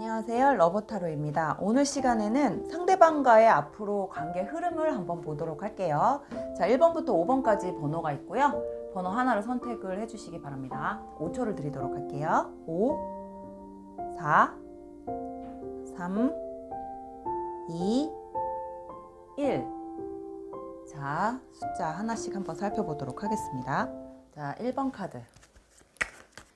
안녕하세요, 러버타로입니다. 오늘 시간에는 상대방과의 앞으로 관계 흐름을 한번 보도록 할게요. 자, 1번부터 5번까지 번호가 있고요. 번호 하나를 선택을 해주시기 바랍니다. 5초를 드리도록 할게요. 5, 4, 3, 2, 1. 자, 숫자 하나씩 한번 살펴보도록 하겠습니다. 자, 1번 카드.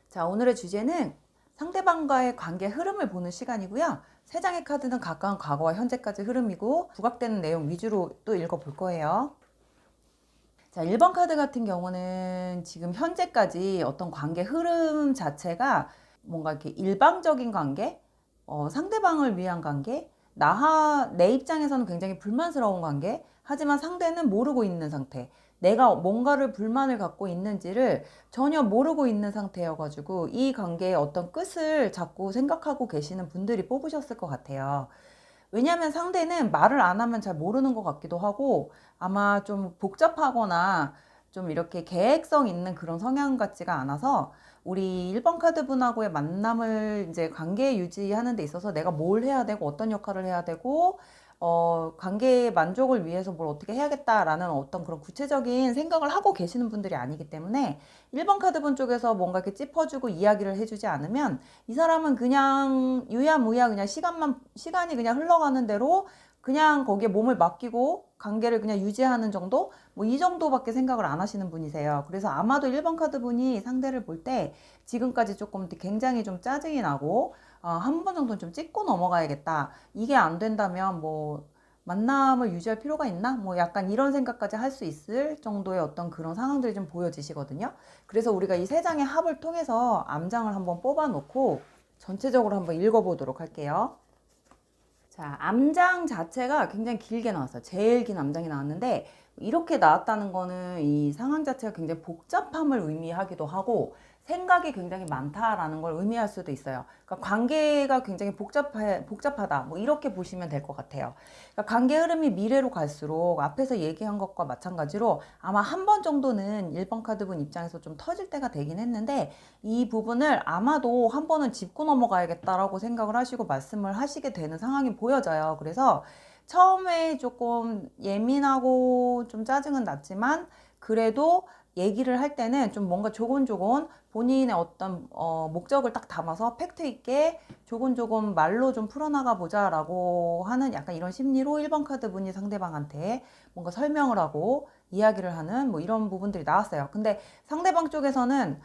자, 오늘의 주제는 상대방과의 관계 흐름을 보는 시간이고요. 세 장의 카드는 가까운 과거와 현재까지 흐름이고 부각되는 내용 위주로 또 읽어볼 거예요. 자, 1번 카드 같은 경우는 지금 현재까지 어떤 관계 흐름 자체가 뭔가 이렇게 일방적인 관계, 상대방을 위한 관계, 내 입장에서는 굉장히 불만스러운 관계, 하지만 상대는 모르고 있는 상태. 내가 뭔가를 불만을 갖고 있는지를 전혀 모르고 있는 상태여가지고 이 관계의 어떤 끝을 자꾸 생각하고 계시는 분들이 뽑으셨을 것 같아요. 왜냐하면 상대는 말을 안 하면 잘 모르는 것 같기도 하고 아마 좀 복잡하거나 좀 이렇게 계획성 있는 그런 성향 같지가 않아서 우리 1번 카드 분하고의 만남을 이제 관계 유지하는 데 있어서 내가 뭘 해야 되고 어떤 역할을 해야 되고 관계의 만족을 위해서 뭘 어떻게 해야겠다라는 어떤 그런 구체적인 생각을 하고 계시는 분들이 아니기 때문에 1번 카드분 쪽에서 뭔가 이렇게 짚어주고 이야기를 해주지 않으면 이 사람은 그냥 유야무야 그냥 시간이 그냥 흘러가는 대로 그냥 거기에 몸을 맡기고 관계를 그냥 유지하는 정도? 뭐 이 정도밖에 생각을 안 하시는 분이세요. 그래서 아마도 1번 카드 분이 상대를 볼 때 지금까지 조금 굉장히 좀 짜증이 나고 한 번 정도는 좀 찍고 넘어가야겠다. 이게 안 된다면 뭐 만남을 유지할 필요가 있나? 뭐 약간 이런 생각까지 할 수 있을 정도의 어떤 그런 상황들이 좀 보여지시거든요. 그래서 우리가 이 세 장의 합을 통해서 암장을 한번 뽑아 놓고 전체적으로 한번 읽어보도록 할게요. 자, 암장 자체가 굉장히 길게 나왔어요. 제일 긴 암장이 나왔는데 이렇게 나왔다는 거는 이 상황 자체가 굉장히 복잡함을 의미하기도 하고 생각이 굉장히 많다라는 걸 의미할 수도 있어요. 그러니까 관계가 굉장히 복잡하다. 뭐 이렇게 보시면 될 것 같아요. 그러니까 관계 흐름이 미래로 갈수록 앞에서 얘기한 것과 마찬가지로 아마 한 번 정도는 1번 카드분 입장에서 좀 터질 때가 되긴 했는데 이 부분을 아마도 한 번은 짚고 넘어가야겠다라고 생각을 하시고 말씀을 하시게 되는 상황이 보여져요. 그래서 처음에 조금 예민하고 좀 짜증은 났지만 그래도 얘기를 할 때는 좀 뭔가 조곤조곤 본인의 어떤 목적을 딱 담아서 팩트 있게 조곤조곤 말로 좀 풀어나가 보자라고 하는 약간 이런 심리로 1번 카드 분이 상대방한테 뭔가 설명을 하고 이야기를 하는 뭐 이런 부분들이 나왔어요. 근데 상대방 쪽에서는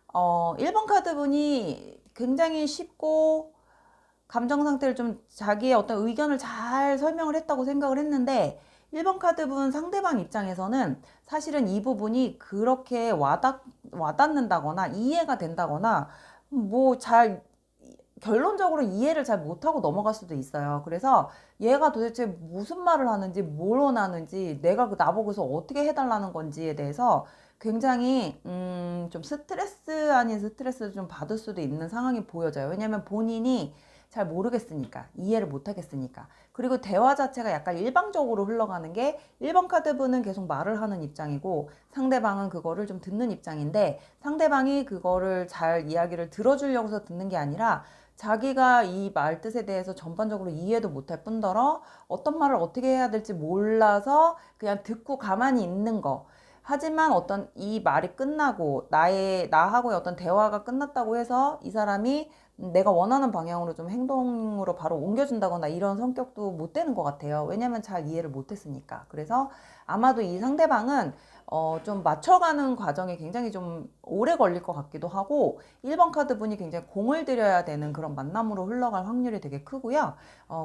1번 카드 분이 굉장히 쉽고 감정 상태를 좀 자기의 어떤 의견을 잘 설명을 했다고 생각을 했는데 1번 카드분 상대방 입장에서는 사실은 이 부분이 그렇게 와닿는다거나 이해가 된다거나 뭐 잘 결론적으로 이해를 잘 못하고 넘어갈 수도 있어요. 그래서 얘가 도대체 무슨 말을 하는지 뭘 원하는지 내가 나보고서 어떻게 해달라는 건지에 대해서 굉장히 좀 스트레스 아닌 스트레스를 좀 받을 수도 있는 상황이 보여져요. 왜냐하면 본인이 잘 모르겠으니까 이해를 못하겠으니까 그리고 대화 자체가 약간 일방적으로 흘러가는 게 1번 카드분은 계속 말을 하는 입장이고 상대방은 그거를 좀 듣는 입장인데 상대방이 그거를 잘 이야기를 들어주려고 해서 듣는 게 아니라 자기가 이 말 뜻에 대해서 전반적으로 이해도 못할 뿐더러 어떤 말을 어떻게 해야 될지 몰라서 그냥 듣고 가만히 있는 거. 하지만 어떤 이 말이 끝나고 나하고의 어떤 대화가 끝났다고 해서 이 사람이 내가 원하는 방향으로 좀 행동으로 바로 옮겨준다거나 이런 성격도 못 되는 것 같아요. 왜냐면 잘 이해를 못했으니까. 그래서 아마도 이 상대방은 좀 맞춰가는 과정이 굉장히 좀 오래 걸릴 것 같기도 하고 1번 카드 분이 굉장히 공을 들여야 되는 그런 만남으로 흘러갈 확률이 되게 크고요.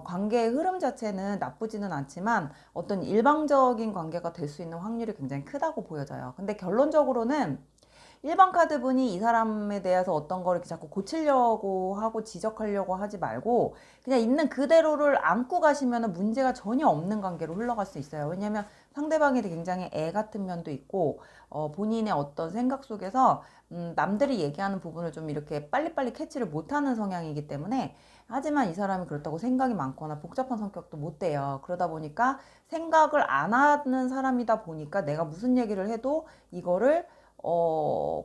관계의 흐름 자체는 나쁘지는 않지만 어떤 일방적인 관계가 될 수 있는 확률이 굉장히 크다고 보여져요. 근데 결론적으로는 1번 카드 분이 이 사람에 대해서 어떤 걸 이렇게 자꾸 고치려고 하고 지적하려고 하지 말고 그냥 있는 그대로를 안고 가시면 문제가 전혀 없는 관계로 흘러갈 수 있어요. 왜냐하면 상대방이 굉장히 애 같은 면도 있고 본인의 어떤 생각 속에서 남들이 얘기하는 부분을 좀 이렇게 빨리빨리 캐치를 못하는 성향이기 때문에 하지만 이 사람이 그렇다고 생각이 많거나 복잡한 성격도 못 돼요. 그러다 보니까 생각을 안 하는 사람이다 보니까 내가 무슨 얘기를 해도 이거를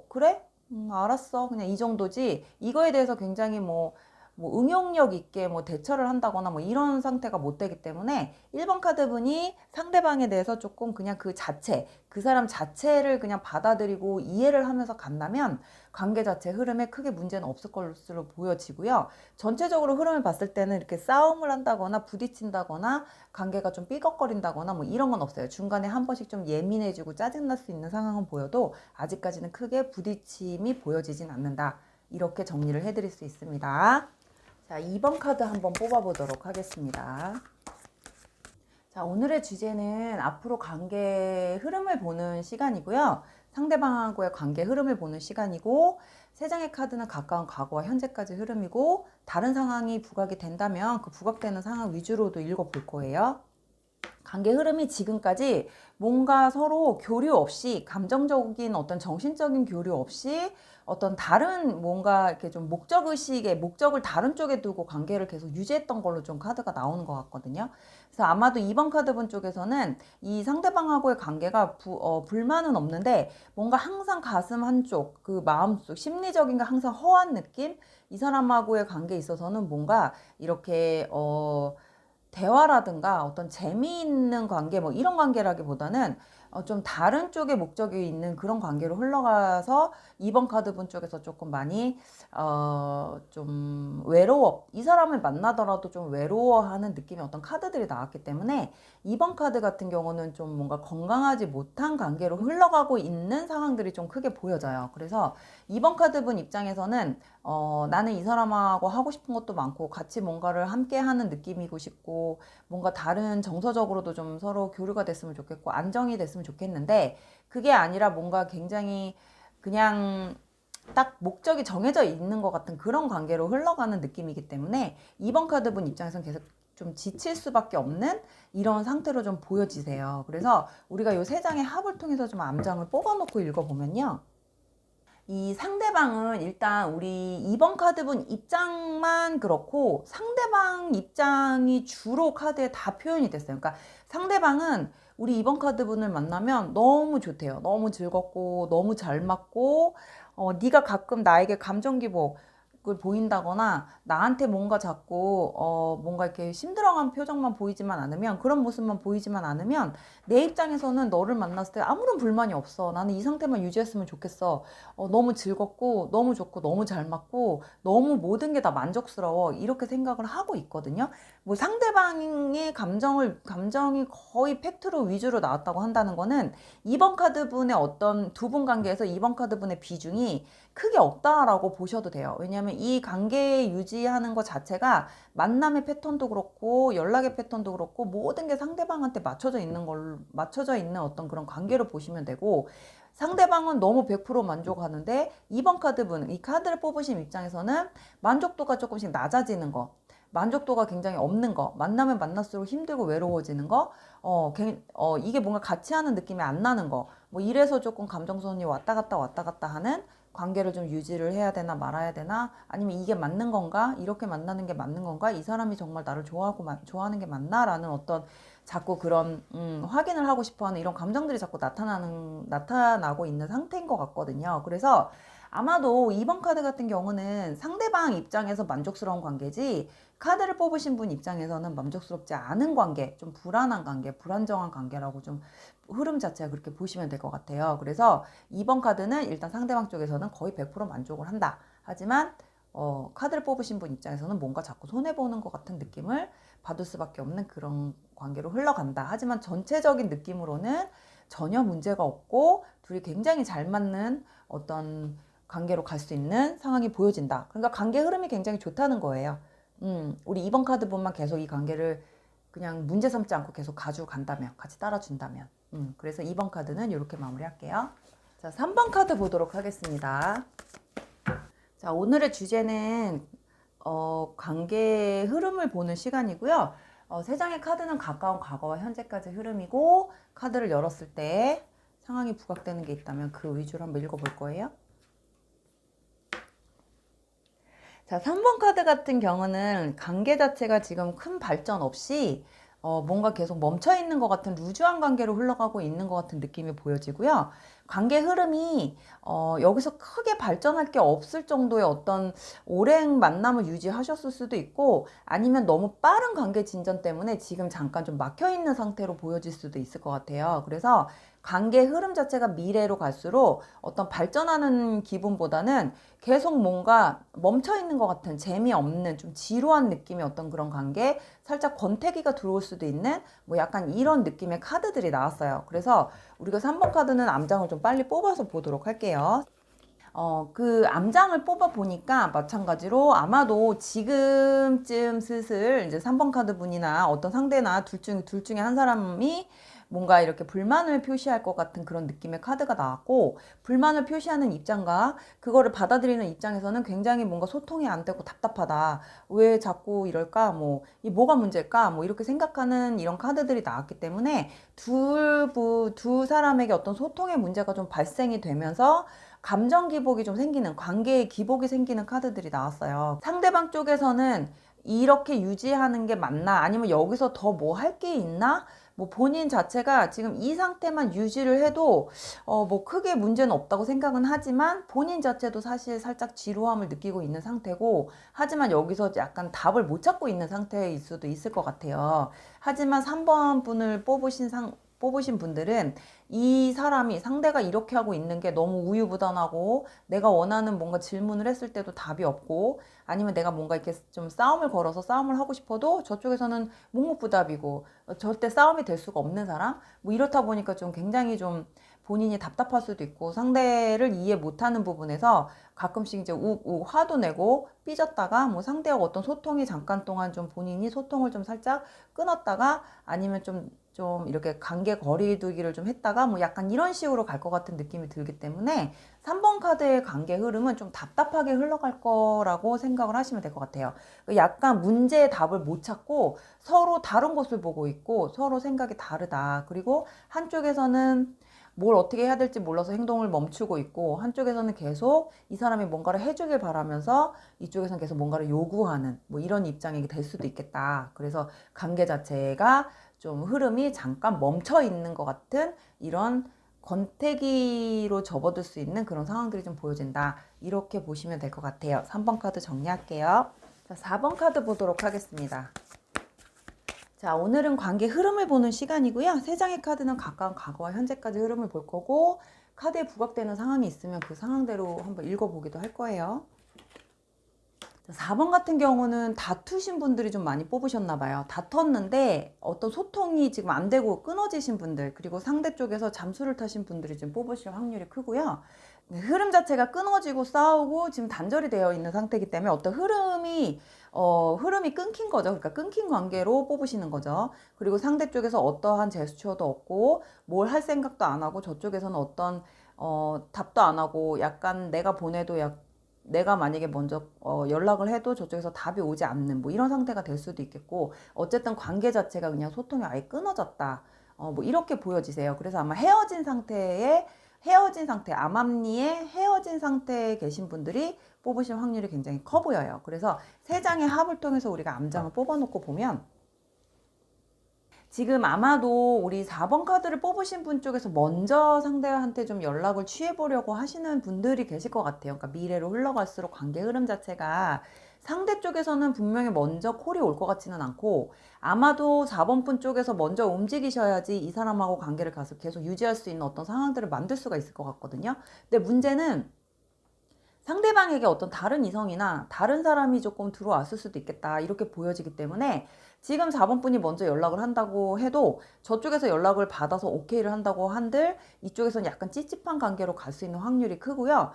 그래? 알았어. 그냥 이 정도지. 이거에 대해서 굉장히 뭐 뭐 응용력 있게 뭐 대처를 한다거나 뭐 이런 상태가 못 되기 때문에 1번 카드분이 상대방에 대해서 조금 그냥 그 자체, 그 사람 자체를 그냥 받아들이고 이해를 하면서 간다면 관계 자체 흐름에 크게 문제는 없을 것으로 보여지고요. 전체적으로 흐름을 봤을 때는 이렇게 싸움을 한다거나 부딪힌다거나 관계가 좀 삐걱거린다거나 뭐 이런 건 없어요. 중간에 한 번씩 좀 예민해지고 짜증날 수 있는 상황은 보여도 아직까지는 크게 부딪힘이 보여지진 않는다. 이렇게 정리를 해드릴 수 있습니다. 자, 2번 카드 한번 뽑아보도록 하겠습니다. 자, 오늘의 주제는 앞으로 관계 흐름을 보는 시간이고요. 상대방하고의 관계 흐름을 보는 시간이고, 세 장의 카드는 가까운 과거와 현재까지 흐름이고, 다른 상황이 부각이 된다면 그 부각되는 상황 위주로도 읽어볼 거예요. 관계 흐름이 지금까지 뭔가 서로 교류 없이, 감정적인 어떤 정신적인 교류 없이 어떤 다른 뭔가 이렇게 좀 목적의식의 목적을 다른 쪽에 두고 관계를 계속 유지했던 걸로 좀 카드가 나오는 것 같거든요. 그래서 아마도 2번 카드분 쪽에서는 이 상대방하고의 관계가 불만은 없는데 뭔가 항상 가슴 한쪽, 그 마음속, 심리적인 게 항상 허한 느낌? 이 사람하고의 관계에 있어서는 뭔가 이렇게 대화라든가 어떤 재미있는 관계 뭐 이런 관계라기보다는 좀 다른 쪽의 목적이 있는 그런 관계로 흘러가서 2번 카드분 쪽에서 조금 많이 좀 이 사람을 만나더라도 좀 외로워하는 느낌의 어떤 카드들이 나왔기 때문에 2번 카드 같은 경우는 좀 뭔가 건강하지 못한 관계로 흘러가고 있는 상황들이 좀 크게 보여져요. 그래서 2번 카드분 입장에서는 나는 이 사람하고 하고 싶은 것도 많고 같이 뭔가를 함께 하는 느낌이고 싶고 뭔가 다른 정서적으로도 좀 서로 교류가 됐으면 좋겠고 안정이 됐으면 좋겠는데 그게 아니라 뭔가 굉장히 그냥 딱 목적이 정해져 있는 것 같은 그런 관계로 흘러가는 느낌이기 때문에 2번 카드분 입장에서는 계속 좀 지칠 수밖에 없는 이런 상태로 좀 보여지세요. 그래서 우리가 요 세 장의 합을 통해서 좀 암장을 뽑아놓고 읽어보면요. 이 상대방은 일단 우리 2번 카드분 입장만 그렇고 상대방 입장이 주로 카드에 다 표현이 됐어요. 그러니까 상대방은 우리 2번 카드분을 만나면 너무 좋대요. 너무 즐겁고 너무 잘 맞고 네가 가끔 나에게 감정 기복을 보인다거나 나한테 뭔가 자꾸 뭔가 이렇게 심드렁한 표정만 보이지만 않으면 그런 모습만 보이지만 않으면 내 입장에서는 너를 만났을 때 아무런 불만이 없어. 나는 이 상태만 유지했으면 좋겠어. 너무 즐겁고 너무 좋고 너무 잘 맞고 너무 모든 게 다 만족스러워. 이렇게 생각을 하고 있거든요. 뭐 상대방의 감정이 거의 팩트로 위주로 나왔다고 한다는 거는 2번 카드분의 어떤 두 분 관계에서 2번 카드분의 비중이 크게 없다라고 보셔도 돼요. 왜냐하면 이 관계 유지하는 것 자체가 만남의 패턴도 그렇고 연락의 패턴도 그렇고 모든 게 상대방한테 맞춰져 있는 어떤 그런 관계로 보시면 되고 상대방은 너무 100% 만족하는데 2번 카드분, 이 카드를 뽑으신 입장에서는 만족도가 조금씩 낮아지는 거, 만족도가 굉장히 없는 거, 만나면 만날수록 힘들고 외로워지는 거, 이게 뭔가 같이 하는 느낌이 안 나는 거, 뭐 이래서 조금 감정선이 왔다 갔다 하는 관계를 좀 유지를 해야 되나 말아야 되나 아니면 이게 맞는 건가 이렇게 만나는 게 맞는 건가 이 사람이 정말 나를 좋아하는 게 맞나라는 어떤 자꾸 그런 확인을 하고 싶어하는 이런 감정들이 자꾸 나타나고 있는 상태인 것 같거든요. 그래서 아마도 2번 카드 같은 경우는 상대방 입장에서 만족스러운 관계지 카드를 뽑으신 분 입장에서는 만족스럽지 않은 관계, 좀 불안한 관계, 불안정한 관계라고 좀 흐름 자체가 그렇게 보시면 될 것 같아요. 그래서 2번 카드는 일단 상대방 쪽에서는 거의 100% 만족을 한다. 하지만 카드를 뽑으신 분 입장에서는 뭔가 자꾸 손해보는 것 같은 느낌을 받을 수밖에 없는 그런 관계로 흘러간다. 하지만 전체적인 느낌으로는 전혀 문제가 없고 둘이 굉장히 잘 맞는 어떤 관계로 갈 수 있는 상황이 보여진다. 그러니까 관계 흐름이 굉장히 좋다는 거예요. 우리 2번 카드분만 계속 이 관계를 그냥 문제 삼지 않고 계속 가지고 간다면, 같이 따라준다면. 그래서 2번 카드는 이렇게 마무리할게요. 자, 3번 카드 보도록 하겠습니다. 자, 오늘의 주제는 관계의 흐름을 보는 시간이고요. 세 장의 카드는 가까운 과거와 현재까지 흐름이고 카드를 열었을 때 상황이 부각되는 게 있다면 그 위주로 한번 읽어볼 거예요. 자, 3번 카드 같은 경우는 관계 자체가 지금 큰 발전 없이 뭔가 계속 멈춰 있는 것 같은 루즈한 관계로 흘러가고 있는 것 같은 느낌이 보여지고요. 관계 흐름이 여기서 크게 발전할 게 없을 정도의 어떤 오랜 만남을 유지하셨을 수도 있고, 아니면 너무 빠른 관계 진전 때문에 지금 잠깐 좀 막혀 있는 상태로 보여질 수도 있을 것 같아요. 그래서 관계 흐름 자체가 미래로 갈수록 어떤 발전하는 기분보다는 계속 뭔가 멈춰 있는 것 같은 재미없는 좀 지루한 느낌의 어떤 그런 관계, 살짝 권태기가 들어올 수도 있는 뭐 약간 이런 느낌의 카드들이 나왔어요. 그래서 우리가 3번 카드는 암장을 좀 빨리 뽑아서 보도록 할게요. 그 암장을 뽑아 보니까 마찬가지로 아마도 지금쯤 슬슬 이제 3번 카드 분이나 어떤 상대나 둘 중에 한 사람이 뭔가 이렇게 불만을 표시할 것 같은 그런 느낌의 카드가 나왔고, 불만을 표시하는 입장과 그거를 받아들이는 입장에서는 굉장히 뭔가 소통이 안 되고 답답하다. 왜 자꾸 이럴까? 뭐, 이 뭐가 문제일까? 뭐 이렇게 생각하는 이런 카드들이 나왔기 때문에 두 사람에게 어떤 소통의 문제가 좀 발생이 되면서 감정 기복이 좀 생기는, 관계의 기복이 생기는 카드들이 나왔어요. 상대방 쪽에서는 이렇게 유지하는 게 맞나? 아니면 여기서 더 뭐 할 게 있나? 뭐 본인 자체가 지금 이 상태만 유지를 해도 뭐 크게 문제는 없다고 생각은 하지만, 본인 자체도 사실 살짝 지루함을 느끼고 있는 상태고, 하지만 여기서 약간 답을 못 찾고 있는 상태일 수도 있을 것 같아요. 하지만 3번 분을 뽑으신 분들은 이 사람이, 상대가 이렇게 하고 있는 게 너무 우유부단하고, 내가 원하는 뭔가 질문을 했을 때도 답이 없고, 아니면 내가 뭔가 이렇게 좀 싸움을 걸어서 싸움을 하고 싶어도 저쪽에서는 묵묵부답이고, 절대 싸움이 될 수가 없는 사람, 뭐 이렇다 보니까 좀 굉장히 좀 본인이 답답할 수도 있고, 상대를 이해 못하는 부분에서 가끔씩 이제 욱욱 화도 내고 삐졌다가, 뭐 상대와 어떤 소통이 잠깐 동안 좀 본인이 소통을 좀 살짝 끊었다가, 아니면 좀 이렇게 관계 거리두기를 좀 했다가 뭐 약간 이런 식으로 갈 것 같은 느낌이 들기 때문에 3번 카드의 관계 흐름은 좀 답답하게 흘러갈 거라고 생각을 하시면 될 것 같아요. 약간 문제의 답을 못 찾고 서로 다른 곳을 보고 있고, 서로 생각이 다르다. 그리고 한쪽에서는 뭘 어떻게 해야 될지 몰라서 행동을 멈추고 있고, 한쪽에서는 계속 이 사람이 뭔가를 해주길 바라면서 이쪽에서는 계속 뭔가를 요구하는 뭐 이런 입장이 될 수도 있겠다. 그래서 관계 자체가 좀 흐름이 잠깐 멈춰 있는 것 같은 이런 권태기로 접어들 수 있는 그런 상황들이 좀 보여진다. 이렇게 보시면 될 것 같아요. 3번 카드 정리할게요. 자, 4번 카드 보도록 하겠습니다. 자, 오늘은 관계 흐름을 보는 시간이고요. 세 장의 카드는 가까운 과거와 현재까지 흐름을 볼 거고, 카드에 부각되는 상황이 있으면 그 상황대로 한번 읽어보기도 할 거예요. 4번 같은 경우는 다투신 분들이 좀 많이 뽑으셨나 봐요. 다퉜는데 어떤 소통이 지금 안 되고 끊어지신 분들, 그리고 상대 쪽에서 잠수를 타신 분들이 지금 뽑으실 확률이 크고요. 흐름 자체가 끊어지고 싸우고 지금 단절이 되어 있는 상태이기 때문에 어떤 흐름이 끊긴 거죠. 그러니까 끊긴 관계로 뽑으시는 거죠. 그리고 상대 쪽에서 어떠한 제스처도 없고 뭘 할 생각도 안 하고, 저쪽에서는 어떤 답도 안 하고, 약간 내가 만약에 먼저 연락을 해도 저쪽에서 답이 오지 않는 뭐 이런 상태가 될 수도 있겠고, 어쨌든 관계 자체가 그냥 소통이 아예 끊어졌다. 뭐 이렇게 보여지세요. 그래서 아마 헤어진 상태, 암암리에 헤어진 상태에 계신 분들이 뽑으실 확률이 굉장히 커 보여요. 그래서 세 장의 합을 통해서 우리가 암장을 뽑아놓고 보면, 지금 아마도 우리 4번 카드를 뽑으신 분 쪽에서 먼저 상대한테 좀 연락을 취해보려고 하시는 분들이 계실 것 같아요. 그러니까 미래로 흘러갈수록 관계 흐름 자체가 상대 쪽에서는 분명히 먼저 콜이 올 것 같지는 않고, 아마도 4번 분 쪽에서 먼저 움직이셔야지 이 사람하고 관계를 계속 유지할 수 있는 어떤 상황들을 만들 수가 있을 것 같거든요. 근데 문제는 상대방에게 어떤 다른 이성이나 다른 사람이 조금 들어왔을 수도 있겠다, 이렇게 보여지기 때문에 지금 4번 분이 먼저 연락을 한다고 해도 저쪽에서 연락을 받아서 오케이를 한다고 한들 이쪽에서는 약간 찝찝한 관계로 갈 수 있는 확률이 크고요.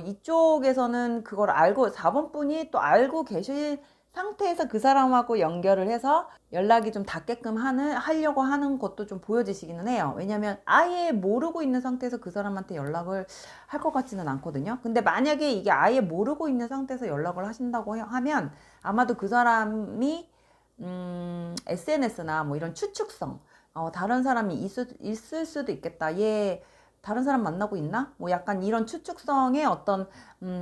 이쪽에서는 그걸 알고, 4번 분이 또 알고 계실 상태에서 그 사람하고 연결을 해서 연락이 좀 닿게끔 하려고 하는 것도 좀 보여지시기는 해요. 왜냐면 아예 모르고 있는 상태에서 그 사람한테 연락을 할 것 같지는 않거든요. 근데 만약에 이게 아예 모르고 있는 상태에서 연락을 하신다고 하면 아마도 그 사람이 SNS나 뭐 이런 추측성, 다른 사람이 있을 수도 있겠다. 얘 다른 사람 만나고 있나? 뭐 약간 이런 추측성의 어떤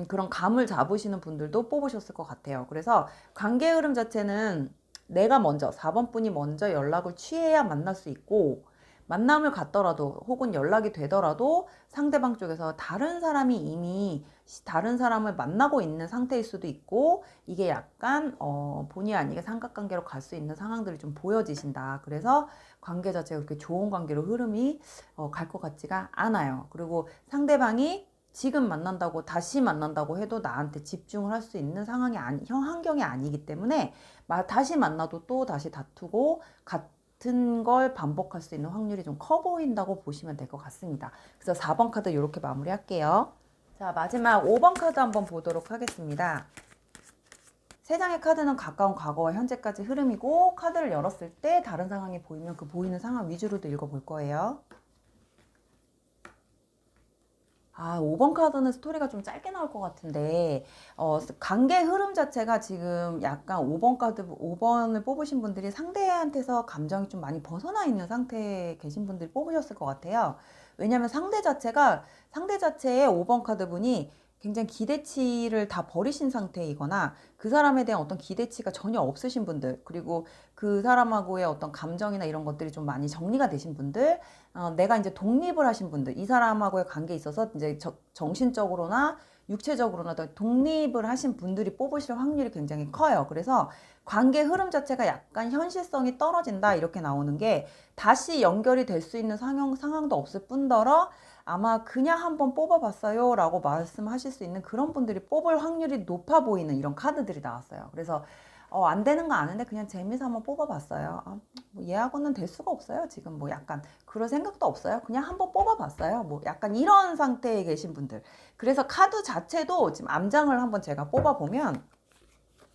그런 감을 잡으시는 분들도 뽑으셨을 것 같아요. 그래서 관계 흐름 자체는 내가 먼저 4번 분이 먼저 연락을 취해야 만날 수 있고, 만남을 갖더라도 혹은 연락이 되더라도 상대방 쪽에서 다른 사람이 이미 다른 사람을 만나고 있는 상태일 수도 있고, 이게 약간 본의 아니게 삼각관계로 갈 수 있는 상황들이 좀 보여지신다. 그래서 관계 자체가 그렇게 좋은 관계로 흐름이 갈 것 같지가 않아요. 그리고 상대방이 지금 만난다고 다시 만난다고 해도 나한테 집중을 할 수 있는 상황이 환경이 아니기 때문에 다시 만나도 또 다시 다투고 같은 걸 반복할 수 있는 확률이 좀 커 보인다고 보시면 될 것 같습니다. 그래서 4번 카드 이렇게 마무리할게요. 자, 마지막 5번 카드 한번 보도록 하겠습니다. 세 장의 카드는 가까운 과거와 현재까지 흐름이고, 카드를 열었을 때 다른 상황이 보이면 그 보이는 상황 위주로도 읽어볼 거예요. 5번 카드는 스토리가 좀 짧게 나올 것 같은데, 관계 흐름 자체가 지금 약간 5번을 뽑으신 분들이 상대한테서 감정이 좀 많이 벗어나 있는 상태에 계신 분들이 뽑으셨을 것 같아요. 왜냐면 상대 자체의 5번 카드 분이 굉장히 기대치를 다 버리신 상태이거나 그 사람에 대한 어떤 기대치가 전혀 없으신 분들, 그리고 그 사람하고의 어떤 감정이나 이런 것들이 좀 많이 정리가 되신 분들, 내가 이제 독립을 하신 분들, 이 사람하고의 관계에 있어서 이제 정신적으로나 육체적으로나 더 독립을 하신 분들이 뽑으실 확률이 굉장히 커요. 그래서 관계 흐름 자체가 약간 현실성이 떨어진다 이렇게 나오는 게, 다시 연결이 될 수 있는 상황도 없을 뿐더러 아마 그냥 한번 뽑아봤어요 라고 말씀하실 수 있는 그런 분들이 뽑을 확률이 높아 보이는 이런 카드들이 나왔어요. 그래서 안 되는 거 아는데 그냥 재미삼아 한번 뽑아봤어요. 뭐 얘하고는 될 수가 없어요. 지금 뭐 약간 그럴 생각도 없어요. 그냥 한번 뽑아봤어요. 뭐 약간 이런 상태에 계신 분들. 그래서 카드 자체도 지금 암장을 한번 제가 뽑아보면,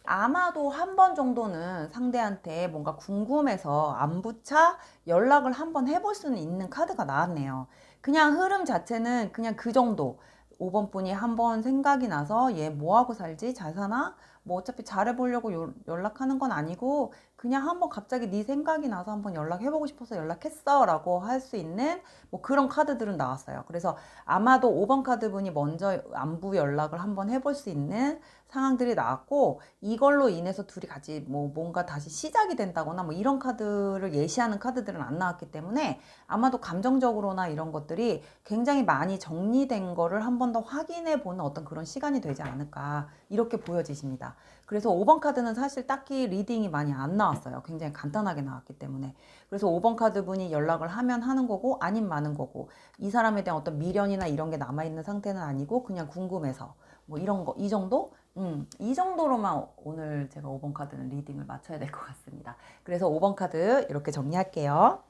아마도 한 번 정도는 상대한테 뭔가 궁금해서 안부차 연락을 한번 해볼 수는 있는 카드가 나왔네요. 그냥 흐름 자체는 그냥 그 정도. 5번 분이 한번 생각이 나서 얘 뭐하고 살지? 잘 사나? 뭐 어차피 잘해보려고 연락하는 건 아니고 그냥 한번 갑자기 네 생각이 나서 한번 연락해보고 싶어서 연락했어 라고 할 수 있는 뭐 그런 카드들은 나왔어요. 그래서 아마도 5번 카드 분이 먼저 안부 연락을 한번 해볼 수 있는 상황들이 나왔고, 이걸로 인해서 둘이 같이 뭐 뭔가 다시 시작이 된다거나 뭐 이런 카드를 예시하는 카드들은 안 나왔기 때문에 아마도 감정적으로나 이런 것들이 굉장히 많이 정리된 거를 한 번 더 확인해 보는 어떤 그런 시간이 되지 않을까 이렇게 보여지십니다. 그래서 5번 카드는 사실 딱히 리딩이 많이 안 나왔어요. 굉장히 간단하게 나왔기 때문에. 그래서 5번 카드 분이 연락을 하면 하는 거고 아님 마는 거고, 이 사람에 대한 어떤 미련이나 이런 게 남아있는 상태는 아니고 그냥 궁금해서 뭐 이런 거, 이 정도? 이 정도로만 오늘 제가 5번 카드는 리딩을 맞춰야 될 것 같습니다. 그래서 5번 카드 이렇게 정리할게요.